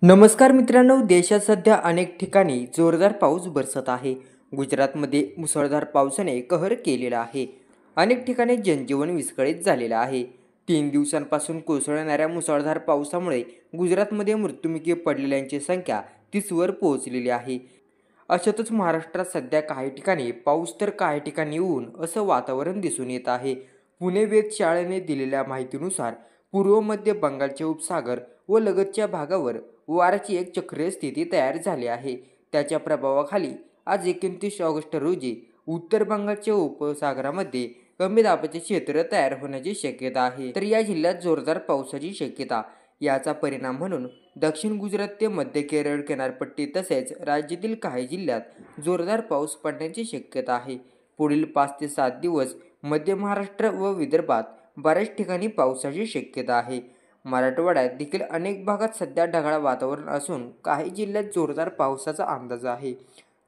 नमस्कार मित्रांनो, देशात सध्या अनेक ठिकाणी जोरदार पाऊस बरसत आहे. गुजरातमध्ये मुसळधार पावसाने कहर केलेला आहे. अनेक ठिकाणी जनजीवन विस्कळीत झालेलं आहे. 3 दिवसांपासून कोसळणाऱ्या मुसळधार पावसामुळे गुजरातमध्ये मृत्युमुखी पडलेल्यांची संख्या 30वर पोहोचलेली आहे. अशातच महाराष्ट्रात सध्या काही ठिकाणी पाऊस तर काही ठिकाणी ऊन असं वातावरण दिसून येत आहे. पुणे वेधशाळेने दिलेल्या माहितीनुसार पूर्व मध्य बंगालचे उपसागर व लगतच्या भागावर वाऱ्याची एक चक्रीय स्थिती तयार झाली आहे. त्याच्या प्रभावाखाली आज 29 ऑगस्ट रोजी उत्तर बंगालच्या उपसागरामध्ये कमी दाबाचे क्षेत्र तयार होण्याची शक्यता आहे. तर या जिल्ह्यात जोरदार पावसाची शक्यता. याचा परिणाम म्हणून दक्षिण गुजरात ते मध्य केरळ किनारपट्टी तसेच राज्यातील काही जिल्ह्यात जोरदार पाऊस पडण्याची शक्यता आहे. पुढील 5 ते 7 दिवस मध्य महाराष्ट्र व विदर्भात बऱ्याच ठिकाणी पावसाची शक्यता आहे. मराठवाड्यात देखील अनेक भागात सध्या ढगाळ वातावरण असून काही जिल्ह्यात जोरदार पावसाचा अंदाज आहे.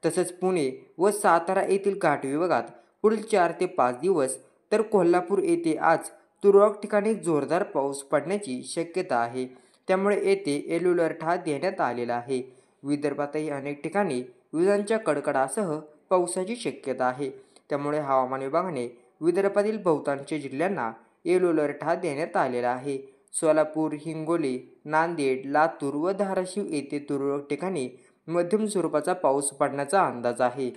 तसंच पुणे व सातारा येथील घाट विभागात पुढील 4 ते 5 दिवस, तर कोल्हापूर येथे आज तुरळक ठिकाणी जोरदार पाऊस पडण्याची शक्यता आहे. त्यामुळे येथे येलो अलर्ट देण्यात आलेला आहे. विदर्भातही अनेक ठिकाणी विजांच्या कडकडासह पावसाची शक्यता आहे. त्यामुळे हवामान विभागाने विदर्भातील बहुतांश जिल्ह्यांना येलो अलर्ट देण्यात आलेला आहे. सोलापूर, हिंगोली, नांदेड, लातूर व धाराशिव येथे तुरळक ठिकाणी मध्यम स्वरूपाचा पाऊस पडण्याचा अंदाज आहे.